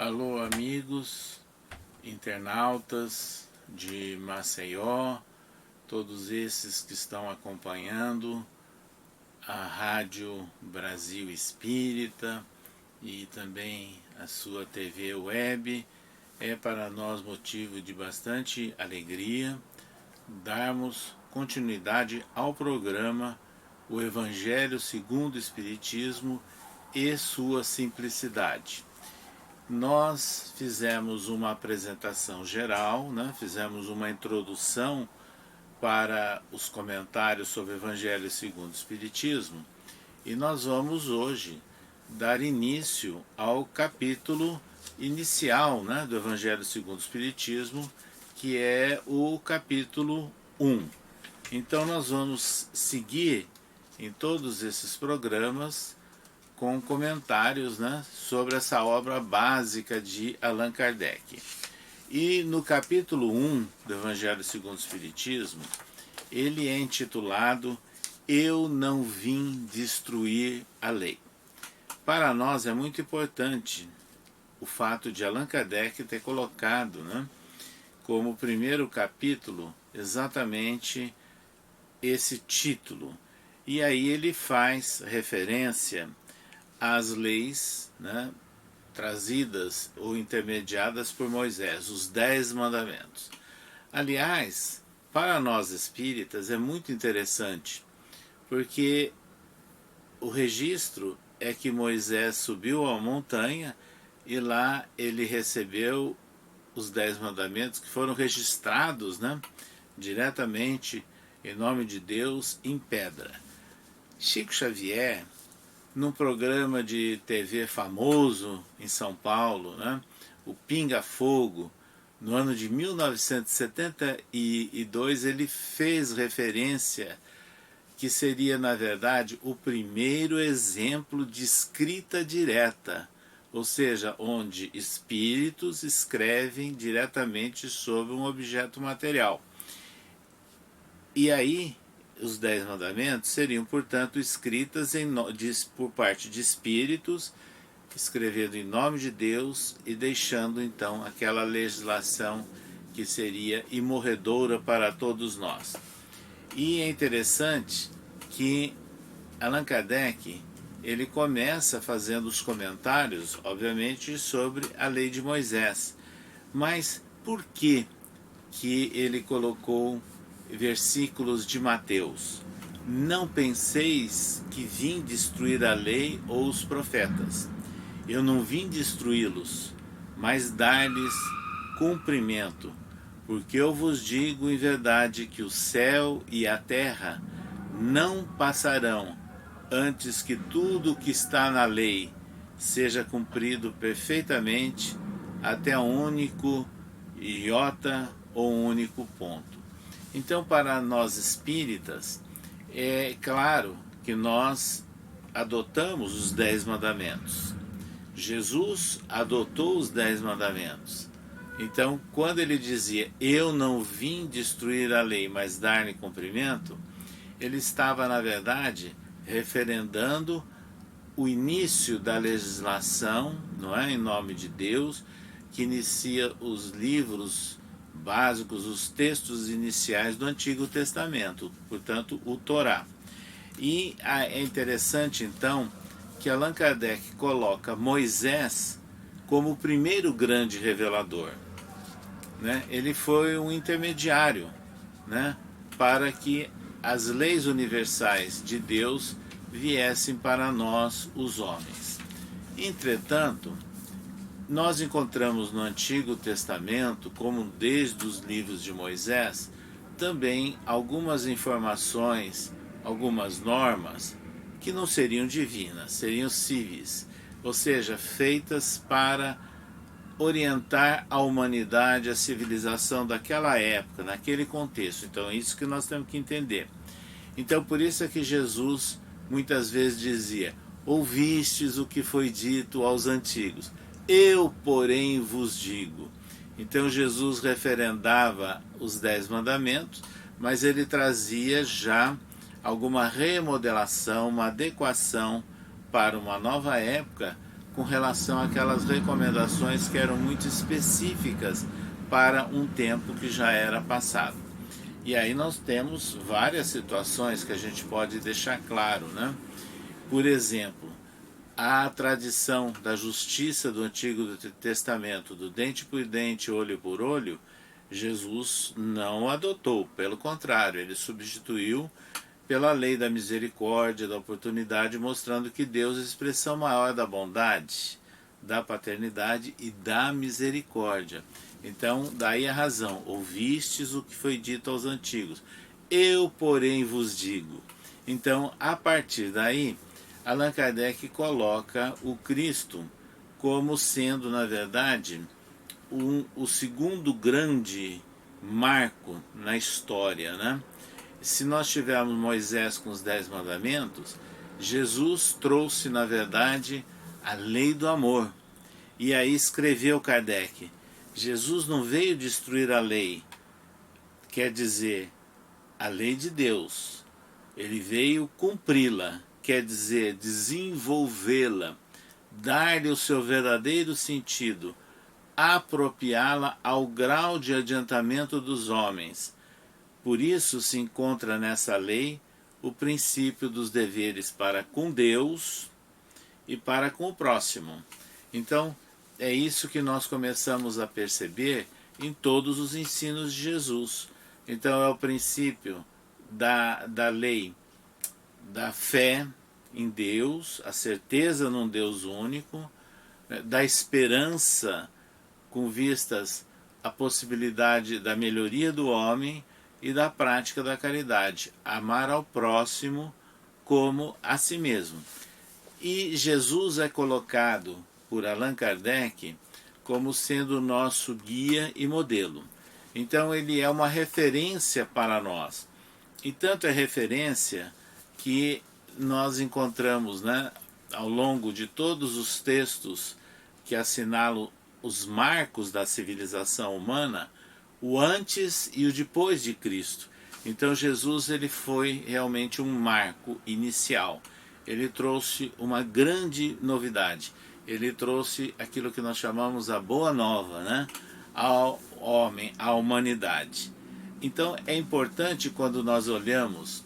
Alô, amigos, internautas de Maceió, todos esses que estão acompanhando a Rádio Brasil Espírita e também a sua TV web. É para nós motivo de bastante alegria darmos continuidade ao programa O Evangelho segundo o Espiritismo e sua simplicidade. Nós fizemos uma apresentação geral, fizemos uma introdução para os comentários sobre o Evangelho segundo o Espiritismo e nós vamos hoje dar início ao capítulo inicial do Evangelho segundo o Espiritismo, que é o capítulo 1. Então nós vamos seguir em todos esses programas com comentários sobre essa obra básica de Allan Kardec. E no capítulo 1 do Evangelho segundo o Espiritismo, ele é intitulado Eu não vim destruir a lei. Para nós é muito importante o fato de Allan Kardec ter colocado como primeiro capítulo exatamente esse título. E aí ele faz referência as leis trazidas ou intermediadas por Moisés, os 10 mandamentos. Aliás, para nós espíritas é muito interessante, porque o registro é que Moisés subiu à montanha e lá ele recebeu os 10 mandamentos que foram registrados diretamente em nome de Deus em pedra. Chico Xavier, num programa de TV famoso em São Paulo, o Pinga Fogo, no ano de 1972, ele fez referência que seria, na verdade, o primeiro exemplo de escrita direta, ou seja, onde espíritos escrevem diretamente sobre um objeto material. E aí, os 10 mandamentos seriam, portanto, escritas por parte de espíritos, escrevendo em nome de Deus e deixando, então, aquela legislação que seria imorredoura para todos nós. E é interessante que Allan Kardec, ele começa fazendo os comentários, obviamente, sobre a lei de Moisés. Mas por que ele colocou versículos de Mateus? Não penseis que vim destruir a lei ou os profetas. Eu não vim destruí-los, mas dar-lhes cumprimento. Porque eu vos digo em verdade que o céu e a terra não passarão antes que tudo o que está na lei seja cumprido perfeitamente até um único iota ou um único ponto. Então, para nós espíritas, é claro que nós adotamos os 10 mandamentos. Jesus adotou os 10 mandamentos. Então, quando ele dizia, eu não vim destruir a lei, mas dar-lhe cumprimento, ele estava, na verdade, referendando o início da legislação, em nome de Deus, que inicia os livros básicos, os textos iniciais do Antigo Testamento, portanto, o Torá. E é interessante, então, que Allan Kardec coloca Moisés como o primeiro grande revelador. Ele foi um intermediário para que as leis universais de Deus viessem para nós, os homens. Entretanto, nós encontramos no Antigo Testamento, como desde os livros de Moisés, também algumas informações, algumas normas que não seriam divinas, seriam civis, ou seja, feitas para orientar a humanidade, a civilização daquela época, naquele contexto. Então é isso que nós temos que entender. Então por isso é que Jesus muitas vezes dizia, ouvistes o que foi dito aos antigos, eu porém vos digo. Então Jesus referendava os 10 mandamentos, mas ele trazia já alguma remodelação, uma adequação para uma nova época, com relação àquelas recomendações que eram muito específicas para um tempo que já era passado. E aí nós temos várias situações que a gente pode deixar claro, né? Por exemplo, a tradição da justiça do Antigo Testamento, do dente por dente, olho por olho, Jesus não adotou, pelo contrário, ele substituiu pela lei da misericórdia, da oportunidade, mostrando que Deus é a expressão maior da bondade, da paternidade e da misericórdia. Então, daí a razão, ouvistes o que foi dito aos antigos, eu, porém, vos digo. Então, a partir daí, Allan Kardec coloca o Cristo como sendo, na verdade, o segundo grande marco na história, né? Se nós tivermos Moisés com os 10 mandamentos, Jesus trouxe, na verdade, a lei do amor. E aí escreveu Kardec, Jesus não veio destruir a lei, quer dizer, a lei de Deus. Ele veio cumpri-la, quer dizer, desenvolvê-la, dar-lhe o seu verdadeiro sentido, apropriá-la ao grau de adiantamento dos homens. Por isso se encontra nessa lei o princípio dos deveres para com Deus e para com o próximo. Então, é isso que nós começamos a perceber em todos os ensinos de Jesus. Então, é o princípio da lei, da fé em Deus, a certeza num Deus único, da esperança com vistas à possibilidade da melhoria do homem e da prática da caridade, amar ao próximo como a si mesmo. E Jesus é colocado por Allan Kardec como sendo o nosso guia e modelo. Então ele é uma referência para nós. E tanto é referência que nós encontramos, né, ao longo de todos os textos que assinalam os marcos da civilização humana, o antes e o depois de Cristo. Então Jesus ele foi realmente um marco inicial. Ele trouxe uma grande novidade. Ele trouxe aquilo que nós chamamos a boa nova, né, ao homem, à humanidade. Então é importante quando nós olhamos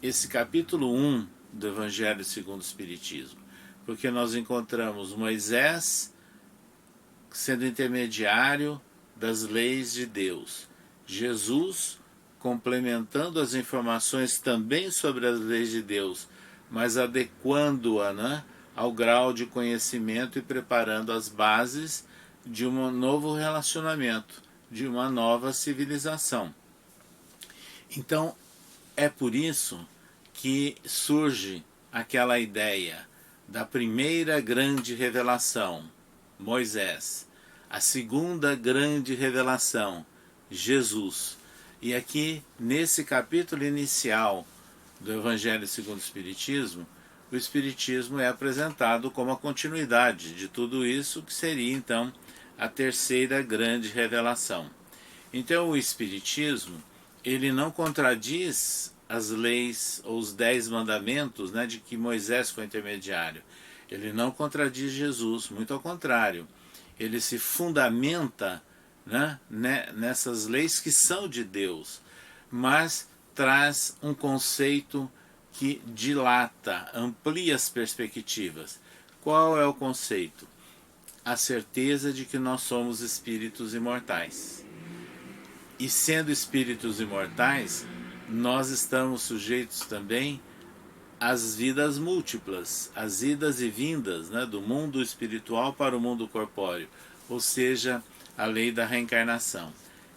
esse capítulo 1 do Evangelho segundo o Espiritismo, porque nós encontramos Moisés sendo intermediário das leis de Deus, Jesus complementando as informações também sobre as leis de Deus, mas adequando-a, né, ao grau de conhecimento e preparando as bases de um novo relacionamento, de uma nova civilização. Então, é por isso que surge aquela ideia da primeira grande revelação, Moisés, a segunda grande revelação, Jesus. E aqui, nesse capítulo inicial do Evangelho segundo o Espiritismo, o Espiritismo é apresentado como a continuidade de tudo isso, que seria então a terceira grande revelação. Então o Espiritismo, ele não contradiz as leis ou os 10 mandamentos, né, de que Moisés foi intermediário. Ele não contradiz Jesus, muito ao contrário. Ele se fundamenta, né, nessas leis que são de Deus, mas traz um conceito que dilata, amplia as perspectivas. Qual é o conceito? A certeza de que nós somos espíritos imortais. E sendo espíritos imortais, nós estamos sujeitos também às vidas múltiplas, às idas e vindas, né, do mundo espiritual para o mundo corpóreo, ou seja, a lei da reencarnação.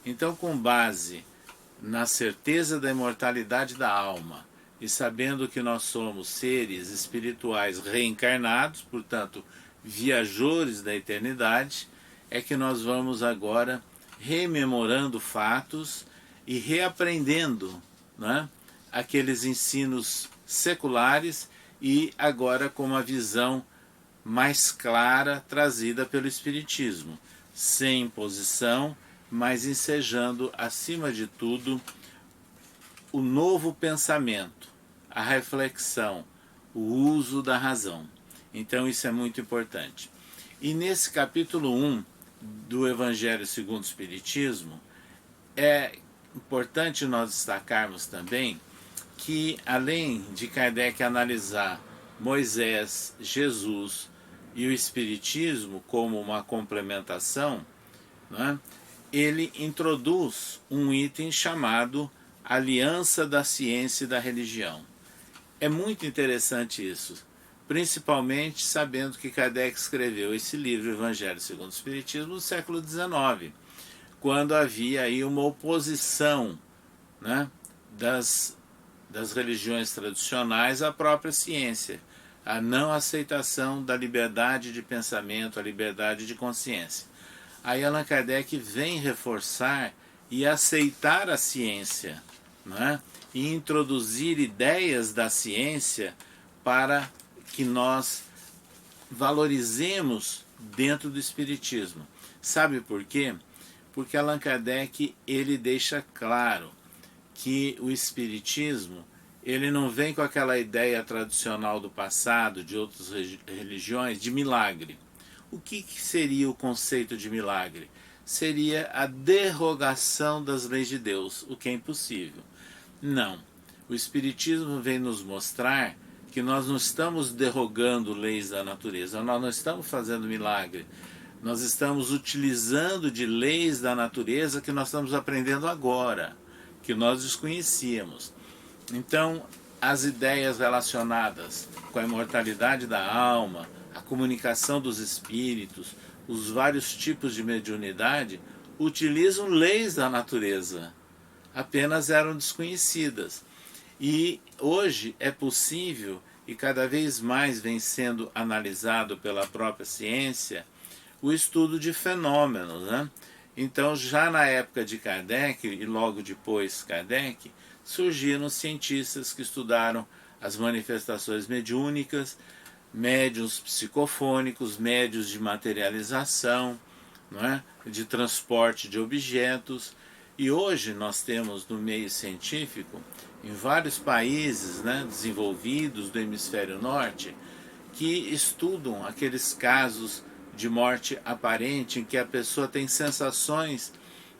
Então, com base na certeza da imortalidade da alma e sabendo que nós somos seres espirituais reencarnados, portanto, viajores da eternidade, é que nós vamos agora rememorando fatos e reaprendendo, né, aqueles ensinos seculares e agora com uma visão mais clara trazida pelo Espiritismo, sem imposição, mas ensejando, acima de tudo, o novo pensamento, a reflexão, o uso da razão. Então isso é muito importante. E nesse capítulo 1 do Evangelho segundo o Espiritismo, é importante nós destacarmos também que, além de Kardec analisar Moisés, Jesus e o Espiritismo como uma complementação, né, ele introduz um item chamado Aliança da Ciência e da Religião. É muito interessante isso, principalmente sabendo que Kardec escreveu esse livro, Evangelho segundo o Espiritismo, no século XIX, quando havia aí uma oposição, né, das religiões tradicionais à própria ciência, a não aceitação da liberdade de pensamento, a liberdade de consciência. Aí Allan Kardec vem reforçar e aceitar a ciência, né, e introduzir ideias da ciência para que nós valorizemos dentro do Espiritismo. Sabe por quê? Porque Allan Kardec ele deixa claro que o Espiritismo ele não vem com aquela ideia tradicional do passado, de outras religiões, de milagre. O que seria o conceito de milagre? Seria a derrogação das leis de Deus, o que é impossível. Não. O Espiritismo vem nos mostrar que nós não estamos derrogando leis da natureza, nós não estamos fazendo milagre. Nós estamos utilizando de leis da natureza que nós estamos aprendendo agora, que nós desconhecíamos. Então, as ideias relacionadas com a imortalidade da alma, a comunicação dos espíritos, os vários tipos de mediunidade, utilizam leis da natureza, apenas eram desconhecidas. E hoje é possível, e cada vez mais vem sendo analisado pela própria ciência, o estudo de fenômenos, né? Então, já na época de Kardec, e logo depois Kardec, surgiram cientistas que estudaram as manifestações mediúnicas, médiuns psicofônicos, médiuns de materialização, não é? De transporte de objetos. E hoje nós temos no meio científico, em vários países, né, desenvolvidos do hemisfério norte, que estudam aqueles casos de morte aparente em que a pessoa tem sensações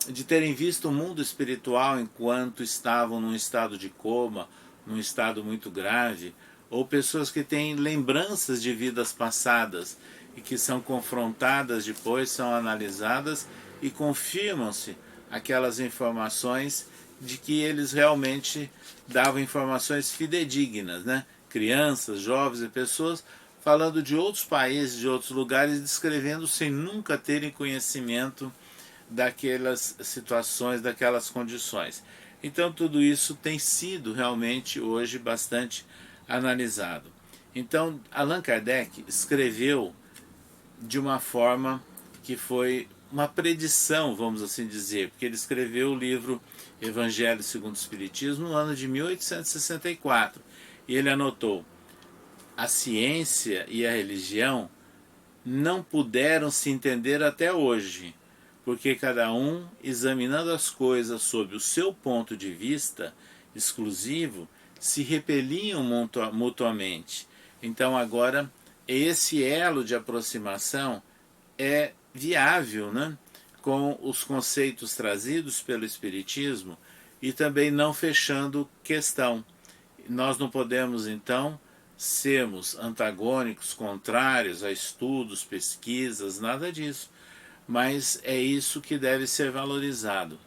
de terem visto o mundo espiritual enquanto estavam num estado de coma, num estado muito grave, ou pessoas que têm lembranças de vidas passadas e que são confrontadas depois, são analisadas e confirmam-se aquelas informações de que eles realmente davam informações fidedignas, né? Crianças, jovens e pessoas falando de outros países, de outros lugares, descrevendo sem nunca terem conhecimento daquelas situações, daquelas condições. Então tudo isso tem sido realmente hoje bastante analisado. Então Allan Kardec escreveu de uma forma que foi uma predição, vamos assim dizer, porque ele escreveu o livro Evangelho segundo o Espiritismo no ano de 1864 e ele anotou: a ciência e a religião não puderam se entender até hoje, porque cada um, examinando as coisas sob o seu ponto de vista exclusivo, se repeliam mutuamente. Então agora esse elo de aproximação é viável, né, com os conceitos trazidos pelo Espiritismo e também não fechando questão. Nós não podemos então sermos antagônicos, contrários a estudos, pesquisas, nada disso. Mas é isso que deve ser valorizado.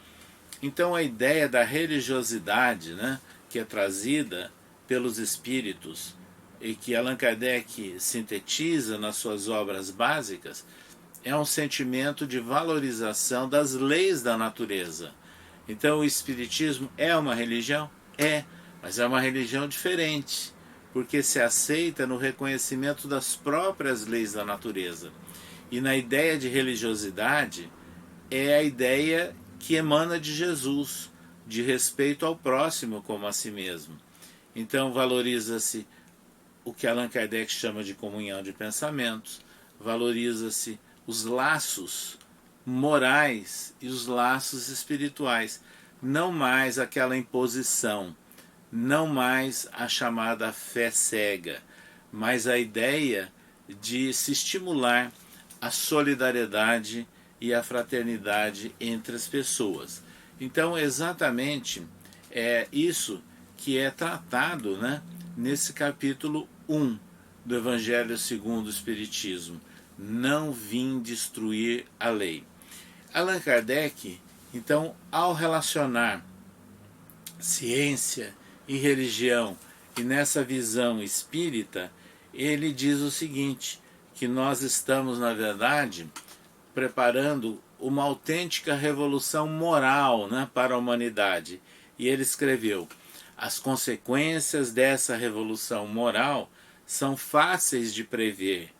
Então a ideia da religiosidade, né, que é trazida pelos espíritos e que Allan Kardec sintetiza nas suas obras básicas, é um sentimento de valorização das leis da natureza. Então o espiritismo é uma religião? É, mas é uma religião diferente, porque se aceita no reconhecimento das próprias leis da natureza. E na ideia de religiosidade é a ideia que emana de Jesus, de respeito ao próximo como a si mesmo. Então valoriza-se o que Allan Kardec chama de comunhão de pensamentos, valoriza-se os laços morais e os laços espirituais, não mais aquela imposição, não mais a chamada fé cega, mas a ideia de se estimular a solidariedade e a fraternidade entre as pessoas. Então, exatamente é isso que é tratado, né, nesse capítulo 1 do Evangelho segundo o Espiritismo. Não vim destruir a lei. Allan Kardec, então, ao relacionar ciência e religião, e nessa visão espírita, ele diz o seguinte, que nós estamos, na verdade, preparando uma autêntica revolução moral, né, para a humanidade. E ele escreveu, as consequências dessa revolução moral são fáceis de prever.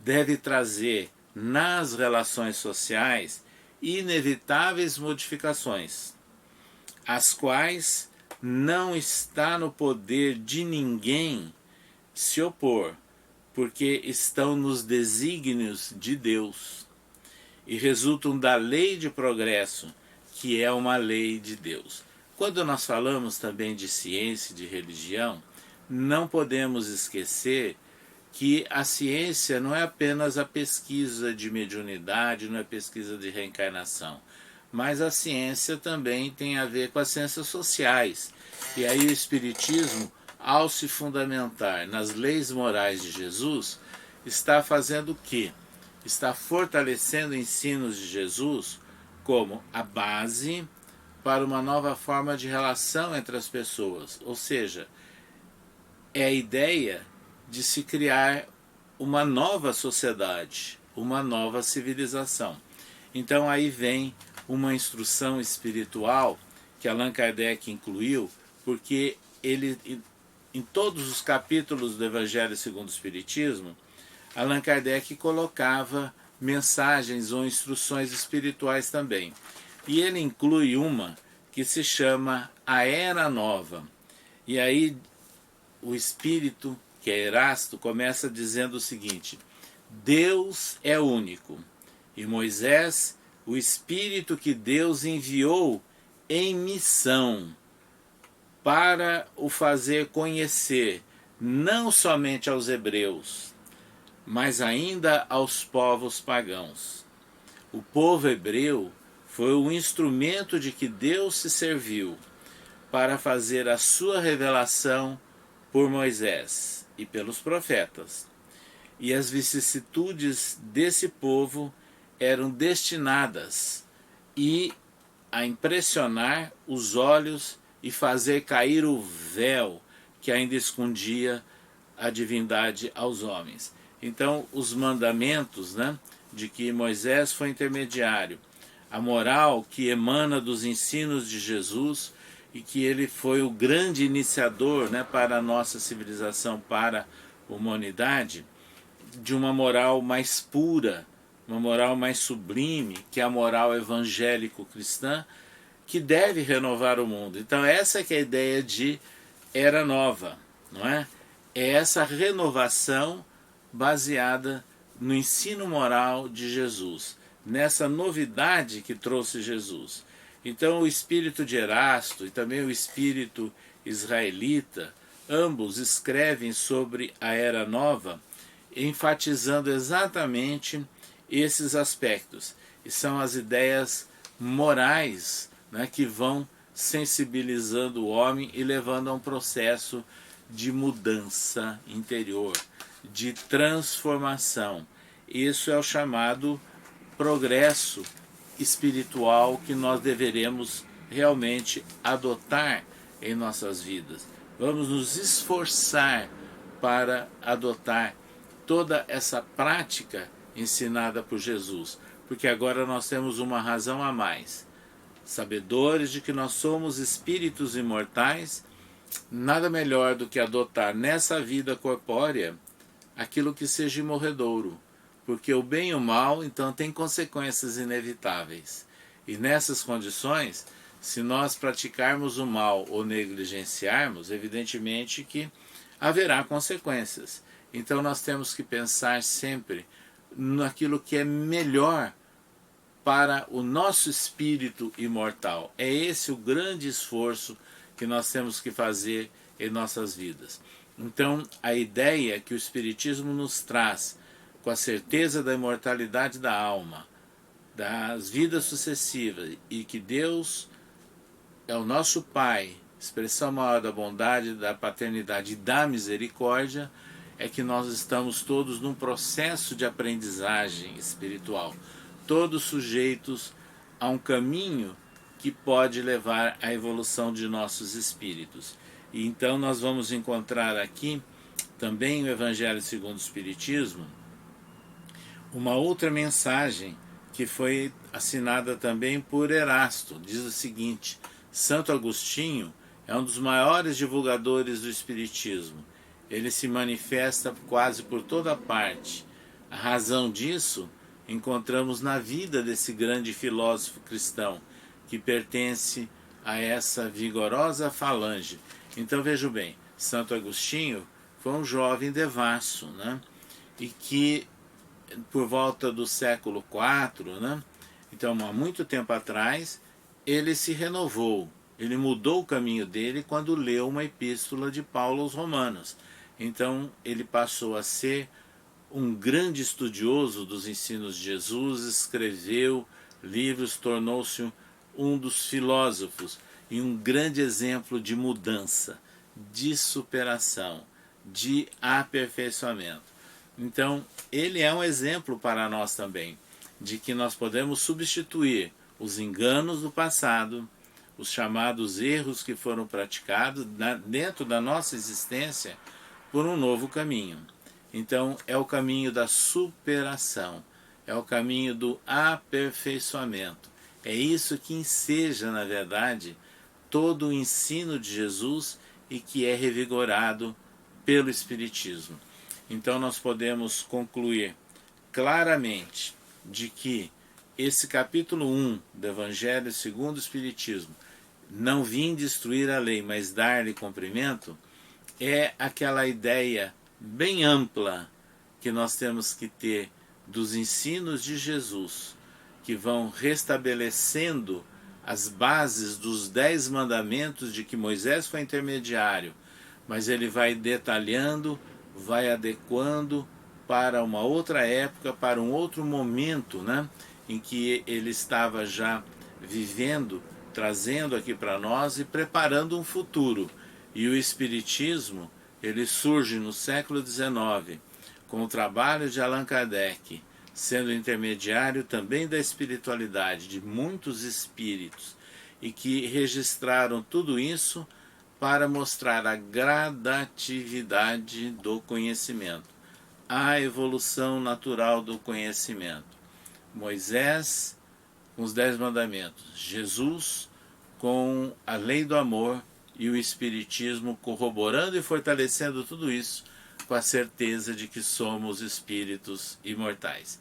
Deve trazer nas relações sociais inevitáveis modificações, as quais não está no poder de ninguém se opor, porque estão nos desígnios de Deus e resultam da lei de progresso, que é uma lei de Deus. Quando nós falamos também de ciência e de religião, não podemos esquecer que a ciência não é apenas a pesquisa de mediunidade, não é pesquisa de reencarnação, mas a ciência também tem a ver com as ciências sociais. E aí o Espiritismo, ao se fundamentar nas leis morais de Jesus, está fazendo o quê? Está fortalecendo ensinos de Jesus como a base para uma nova forma de relação entre as pessoas. Ou seja, é a ideia de se criar uma nova sociedade, uma nova civilização. Então aí vem uma instrução espiritual que Allan Kardec incluiu, porque ele, em todos os capítulos do Evangelho segundo o Espiritismo, Allan Kardec colocava mensagens ou instruções espirituais também. E ele inclui uma que se chama a Era Nova. E aí o espírito, que é Erasto, começa dizendo o seguinte, Deus é único, e Moisés, o espírito que Deus enviou em missão para o fazer conhecer não somente aos hebreus, mas ainda aos povos pagãos. O povo hebreu foi o instrumento de que Deus se serviu para fazer a sua revelação por Moisés e pelos profetas. E as vicissitudes desse povo eram destinadas a impressionar os olhos e fazer cair o véu que ainda escondia a divindade aos homens. Então, os mandamentos, né, de que Moisés foi intermediário, a moral que emana dos ensinos de Jesus e que ele foi o grande iniciador, né, para a nossa civilização, para a humanidade, de uma moral mais pura, uma moral mais sublime, que é a moral evangélico-cristã, que deve renovar o mundo. Então essa que é a ideia de Era Nova, não é? É essa renovação baseada no ensino moral de Jesus, nessa novidade que trouxe Jesus. Então o espírito de Erasto e também o espírito israelita, ambos escrevem sobre a Era Nova, enfatizando exatamente esses aspectos. E são as ideias morais, né, que vão sensibilizando o homem e levando a um processo de mudança interior, de transformação. Isso é o chamado progresso espiritual que nós deveremos realmente adotar em nossas vidas. Vamos nos esforçar para adotar toda essa prática ensinada por Jesus, porque agora nós temos uma razão a mais. Sabedores de que nós somos espíritos imortais, nada melhor do que adotar nessa vida corpórea aquilo que seja imorredouro, porque o bem e o mal, então, tem consequências inevitáveis. E nessas condições, se nós praticarmos o mal ou negligenciarmos, evidentemente que haverá consequências. Então nós temos que pensar sempre naquilo que é melhor para o nosso espírito imortal. É esse o grande esforço que nós temos que fazer em nossas vidas. Então, a ideia que o Espiritismo nos traz com a certeza da imortalidade da alma, das vidas sucessivas, e que Deus é o nosso Pai, expressão maior da bondade, da paternidade e da misericórdia, é que nós estamos todos num processo de aprendizagem espiritual, todos sujeitos a um caminho que pode levar à evolução de nossos espíritos. E então nós vamos encontrar aqui, também no Evangelho segundo o Espiritismo, uma outra mensagem que foi assinada também por Erasto. Diz o seguinte: Santo Agostinho é um dos maiores divulgadores do Espiritismo. Ele se manifesta quase por toda parte. A razão disso encontramos na vida desse grande filósofo cristão, que pertence a essa vigorosa falange. Então veja bem, Santo Agostinho foi um jovem devasso, né? E que por volta do século IV, né? Então há muito tempo atrás, ele se renovou, ele mudou o caminho dele quando leu uma epístola de Paulo aos Romanos. Então ele passou a ser um grande estudioso dos ensinos de Jesus, escreveu livros, tornou-se um dos filósofos e um grande exemplo de mudança, de superação, de aperfeiçoamento. Então, ele é um exemplo para nós também, de que nós podemos substituir os enganos do passado, os chamados erros que foram praticados dentro da nossa existência, por um novo caminho. Então, é o caminho da superação, é o caminho do aperfeiçoamento. É isso que enseja, na verdade, todo o ensino de Jesus e que é revigorado pelo Espiritismo. Então nós podemos concluir claramente de que esse capítulo 1 do Evangelho segundo o Espiritismo, não vim destruir a lei, mas dar-lhe cumprimento, é aquela ideia bem ampla que nós temos que ter dos ensinos de Jesus, que vão restabelecendo as bases dos 10 mandamentos de que Moisés foi intermediário, mas ele vai detalhando, vai adequando para uma outra época, para um outro momento, né, em que ele estava já vivendo, trazendo aqui para nós e preparando um futuro. E o Espiritismo, ele surge no século XIX, com o trabalho de Allan Kardec, sendo intermediário também da espiritualidade de muitos espíritos, e que registraram tudo isso para mostrar a gradatividade do conhecimento, a evolução natural do conhecimento. Moisés com os 10 mandamentos, Jesus com a lei do amor e o Espiritismo corroborando e fortalecendo tudo isso com a certeza de que somos espíritos imortais.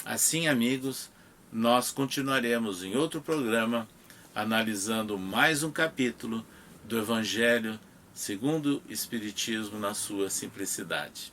Assim, amigos, nós continuaremos em outro programa analisando mais um capítulo do Evangelho segundo o Espiritismo na sua simplicidade.